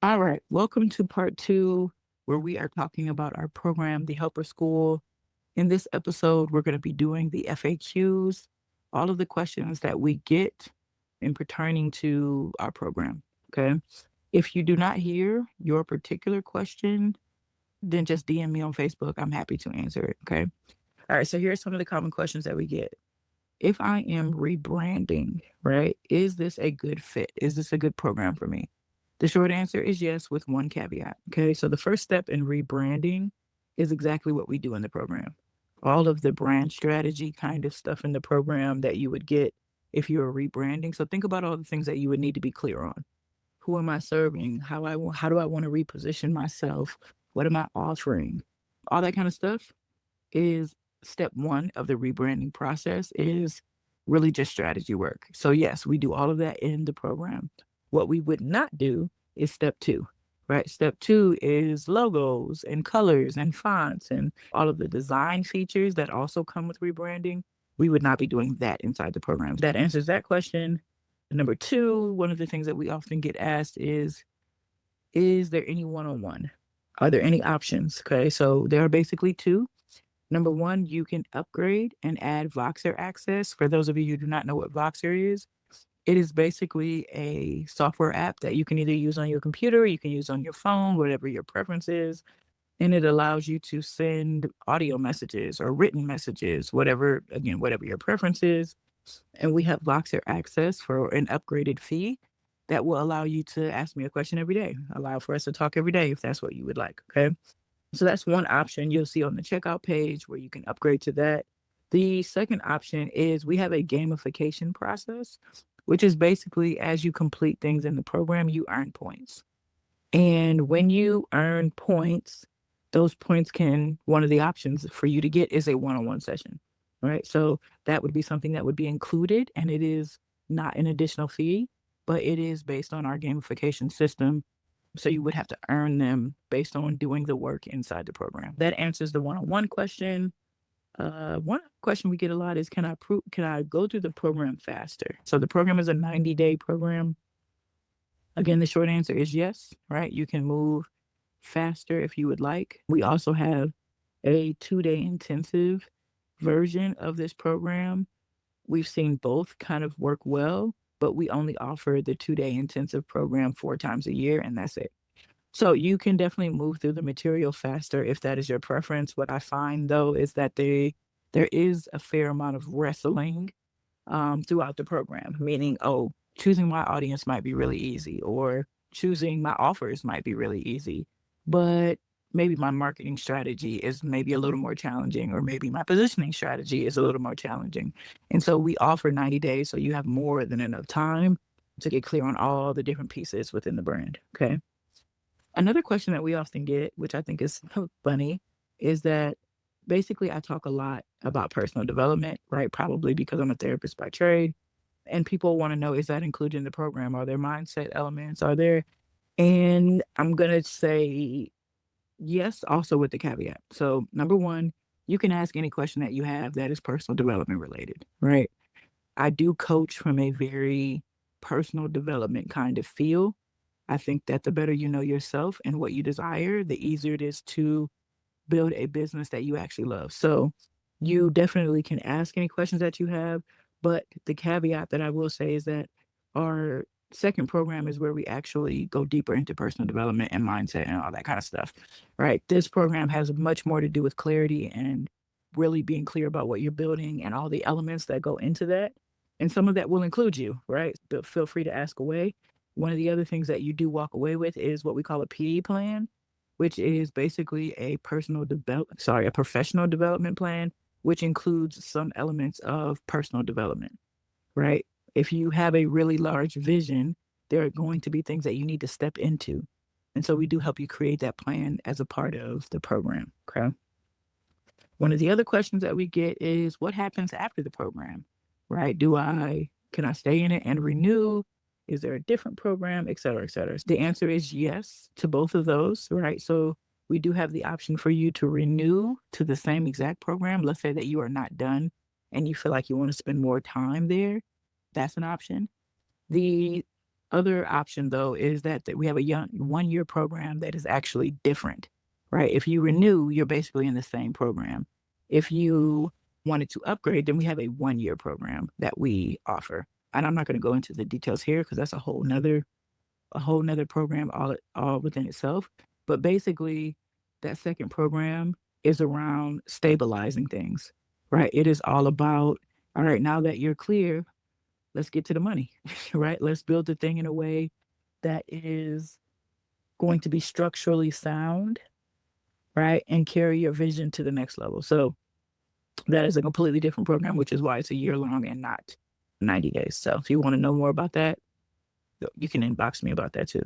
All right, welcome to part two, where we are talking about our program, the Helper School. In this episode, we're going to be doing the FAQs, all of the questions that we get in pertaining to our program. Okay. If you do not hear your particular question, then just DM me on Facebook. I'm happy to answer it. Okay. All right. So here are some of the common questions that we get. If I am rebranding, right, is this a good fit? Is this a good program for me? The short answer is yes, with one caveat. Okay. So the first step in rebranding is exactly what we do in the program. All of the brand strategy kind of stuff in the program that you would get if you were rebranding. So think about all the things that you would need to be clear on. Who am I serving? How do I want to reposition myself? What am I offering? All that kind of stuff is step one of the rebranding process is really just strategy work. So yes, we do all of that in the program. What we would not do is step two, right? Step two is logos and colors and fonts and all of the design features that also come with rebranding. We would not be doing that inside the program. That answers that question. Number two, one of the things that we often get asked is there any one-on-one? Are there any options? Okay, so there are basically two. Number one, you can upgrade and add Voxer access. For those of you who do not know what Voxer is, it is basically a software app that you can either use on your computer, you can use on your phone, whatever your preference is. And it allows you to send audio messages or written messages, whatever your preference is. And we have Voxer access for an upgraded fee that will allow you to ask me a question every day, allow for us to talk every day if that's what you would like. Okay. So that's one option you'll see on the checkout page where you can upgrade to that. The second option is we have a gamification process, which is basically as you complete things in the program, you earn points. And when you earn points, those points one of the options for you to get is a one-on-one session, right? So that would be something that would be included, and it is not an additional fee, but it is based on our gamification system. So you would have to earn them based on doing the work inside the program. That answers the one-on-one question. One question we get a lot is, can I go through the program faster? So the program is a 90-day program. Again, the short answer is yes, right? You can move faster if you would like. We also have a 2-day intensive version of this program. We've seen both kind of work well, but we only offer the 2-day intensive program 4 times a year, and that's it. So you can definitely move through the material faster if that is your preference. What I find though is that there is a fair amount of wrestling throughout the program, meaning, oh, choosing my audience might be really easy, or choosing my offers might be really easy, but maybe my marketing strategy is maybe a little more challenging, or maybe my positioning strategy is a little more challenging. And so we offer 90 days, so you have more than enough time to get clear on all the different pieces within the brand. Okay. Another question that we often get, which I think is funny, is that basically I talk a lot about personal development, right? Probably because I'm a therapist by trade. And people want to know, is that included in the program? Are there mindset elements? Are there? And I'm going to say yes, also with the caveat. So, number one, you can ask any question that you have that is personal development related, right? I do coach from a very personal development kind of feel. I think that the better you know yourself and what you desire, the easier it is to build a business that you actually love. So you definitely can ask any questions that you have. But the caveat that I will say is that our second program is where we actually go deeper into personal development and mindset and all that kind of stuff, right? This program has much more to do with clarity and really being clear about what you're building and all the elements that go into that. And some of that will include you, right? But feel free to ask away. One of the other things that you do walk away with is what we call a PD plan, which is basically a professional development plan, which includes some elements of personal development, right? If you have a really large vision, there are going to be things that you need to step into. And so we do help you create that plan as a part of the program. Okay. One of the other questions that we get is, what happens after the program, right? Can I stay in it and renew? Is there a different program, et cetera, et cetera? The answer is yes to both of those, right? So we do have the option for you to renew to the same exact program. Let's say that you are not done and you feel like you want to spend more time there. That's an option. The Other option though is that we have a 1-year program that is actually different, right? If you renew, you're basically in the same program. If you wanted to upgrade, then we have a 1-year program that we offer. And I'm not going to go into the details here because that's a whole nother program all within itself. But basically, that second program is around stabilizing things, right? It is all about, all right, now that you're clear, let's get to the money, right? Let's build the thing in a way that is going to be structurally sound, right? And carry your vision to the next level. So that is a completely different program, which is why it's a year long and not 90 days. So if you want to know more about that, you can inbox me about that too.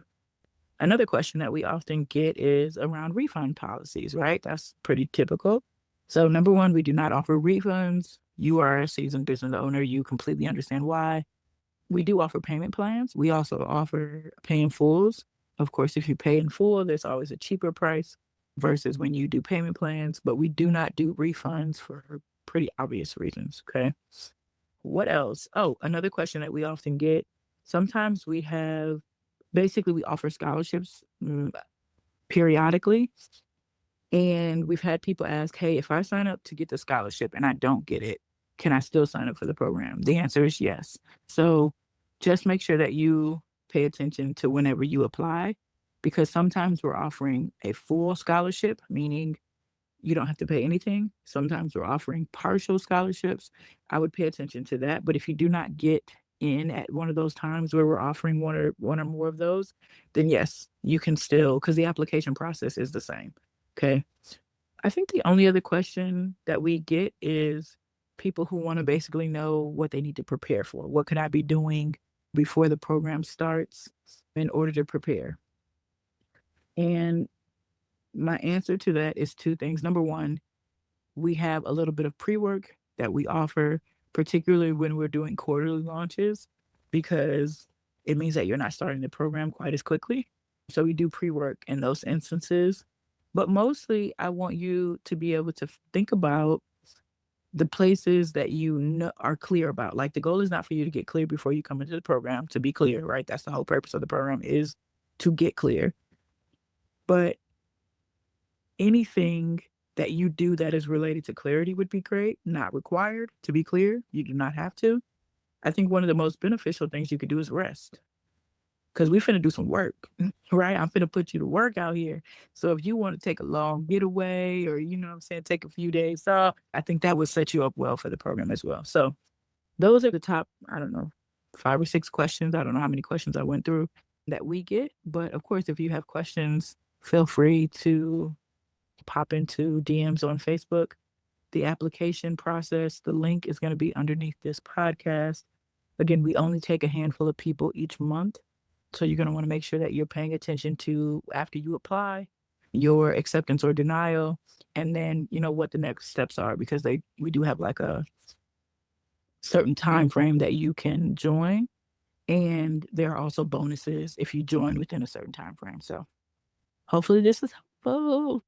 Another question that we often get is around refund policies, right? That's pretty typical. So, number one, we do not offer refunds. You are a seasoned business owner, you completely understand why. We do offer payment plans. We also offer pay in fulls. Of course, if you pay in full, there's always a cheaper price versus when you do payment plans, but we do not do refunds for pretty obvious reasons. Okay. What else? Oh, another question that we often get. Sometimes we offer scholarships periodically. And we've had people ask, hey, if I sign up to get the scholarship and I don't get it, can I still sign up for the program? The answer is yes. So just make sure that you pay attention to whenever you apply, because sometimes we're offering a full scholarship, meaning you don't have to pay anything. Sometimes we're offering partial scholarships. I would pay attention to that. But if you do not get in at one of those times where we're offering one or more of those, then yes, you can still, because the application process is the same. Okay. I think the only other question that we get is people who want to basically know what they need to prepare for. What could I be doing before the program starts in order to prepare? And my answer to that is two things. Number one, we have a little bit of pre-work that we offer, particularly when we're doing quarterly launches, because it means that you're not starting the program quite as quickly. So we do pre-work in those instances. But mostly, I want you to be able to think about the places that you know are clear about. Like, the goal is not for you to get clear before you come into the program, to be clear, right? That's the whole purpose of the program, is to get clear. But anything that you do that is related to clarity would be great. Not required, to be clear. You do not have to. I think one of the most beneficial things you could do is rest, because we finna do some work, right? I'm finna put you to work out here. So if you want to take a long getaway, or, you know what I'm saying, take a few days off, I think that would set you up well for the program as well. So those are the top, I don't know, 5 or 6 questions. I don't know how many questions I went through that we get. But of course, if you have questions, feel free to pop into DMs on Facebook. The application process, the link is going to be underneath this podcast. Again, we only take a handful of people each month. So you're going to want to make sure that you're paying attention to, after you apply, your acceptance or denial, and then, what the next steps are, because we do have like a certain time frame that you can join. And there are also bonuses if you join within a certain time frame. So hopefully this is helpful.